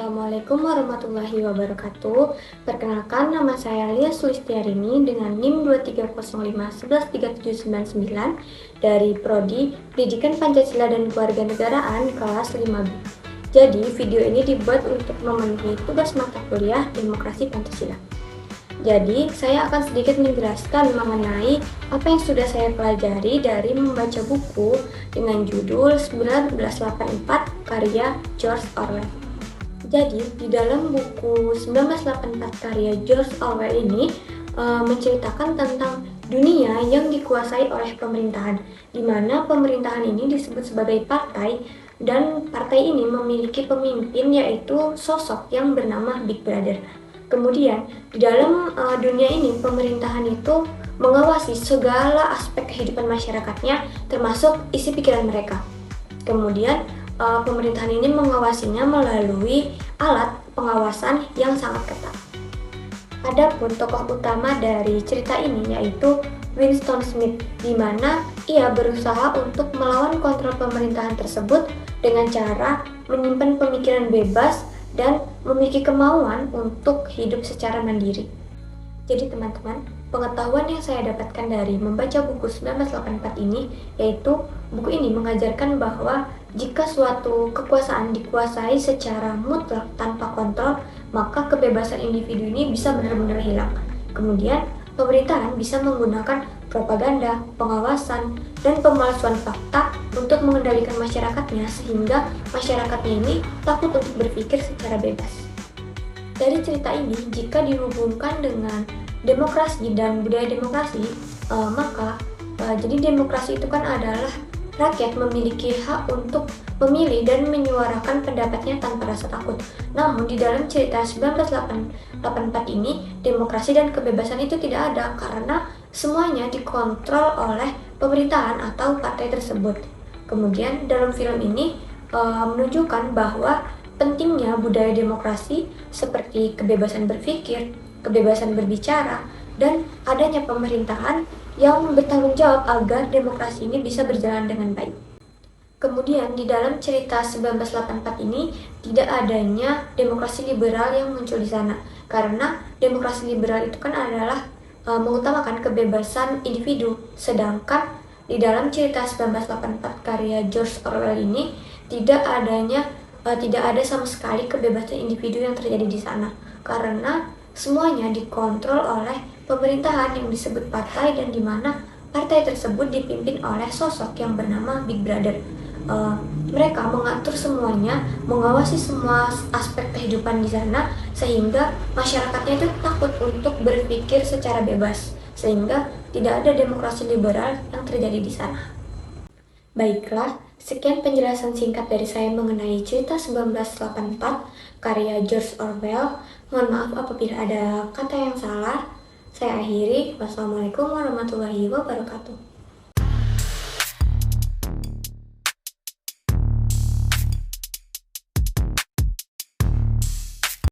Assalamualaikum warahmatullahi wabarakatuh. Perkenalkan, nama saya Lia Sulistiarini dengan NIM 2305113799 dari Prodi Pendidikan Pancasila dan Kewarganegaraan kelas 5B. Jadi, video ini dibuat untuk memenuhi tugas mata kuliah Demokrasi Pancasila. Jadi, saya akan sedikit menjelaskan mengenai apa yang sudah saya pelajari dari membaca buku dengan judul 1984 karya George Orwell. Jadi, di dalam buku 1984 karya George Orwell ini menceritakan tentang dunia yang dikuasai oleh pemerintahan, di mana pemerintahan ini disebut sebagai partai, dan partai ini memiliki pemimpin yaitu sosok yang bernama Big Brother. Kemudian, di dalam dunia ini, pemerintahan itu mengawasi segala aspek kehidupan masyarakatnya, termasuk isi pikiran mereka. Kemudian, pemerintahan ini mengawasinya melalui alat pengawasan yang sangat ketat. Adapun tokoh utama dari cerita ini yaitu Winston Smith, di mana ia berusaha untuk melawan kontrol pemerintahan tersebut dengan cara menyimpan pemikiran bebas dan memiliki kemauan untuk hidup secara mandiri. Jadi teman-teman, pengetahuan yang saya dapatkan dari membaca buku 1984 ini, yaitu buku ini mengajarkan bahwa jika suatu kekuasaan dikuasai secara mutlak tanpa kontrol, maka kebebasan individu ini bisa benar-benar hilang. Kemudian, pemerintahan bisa menggunakan propaganda, pengawasan, dan pemalsuan fakta untuk mengendalikan masyarakatnya sehingga masyarakatnya ini takut untuk berpikir secara bebas. Dari cerita ini, jika dihubungkan dengan demokrasi dan budaya demokrasi, jadi demokrasi itu kan adalah rakyat memiliki hak untuk memilih dan menyuarakan pendapatnya tanpa rasa takut. Namun di dalam cerita 1984 ini, demokrasi dan kebebasan itu tidak ada karena semuanya dikontrol oleh pemerintahan atau partai tersebut. Kemudian dalam film ini menunjukkan bahwa pentingnya budaya demokrasi seperti kebebasan berpikir, kebebasan berbicara, dan adanya pemerintahan yang bertanggung jawab agar demokrasi ini bisa berjalan dengan baik. Kemudian di dalam cerita 1984 ini tidak adanya demokrasi liberal yang muncul di sana, karena demokrasi liberal itu kan adalah mengutamakan kebebasan individu, sedangkan di dalam cerita 1984 karya George Orwell ini tidak ada sama sekali kebebasan individu yang terjadi di sana, karena semuanya dikontrol oleh pemerintahan yang disebut partai, dan di mana partai tersebut dipimpin oleh sosok yang bernama Big Brother. Mereka mengatur semuanya, mengawasi semua aspek kehidupan di sana, sehingga masyarakatnya itu takut untuk berpikir secara bebas, sehingga tidak ada demokrasi liberal yang terjadi di sana. Baiklah, sekian penjelasan singkat dari saya mengenai cerita 1984 karya George Orwell. Mohon maaf apabila ada kata yang salah. Saya akhiri. Wassalamualaikum warahmatullahi wabarakatuh.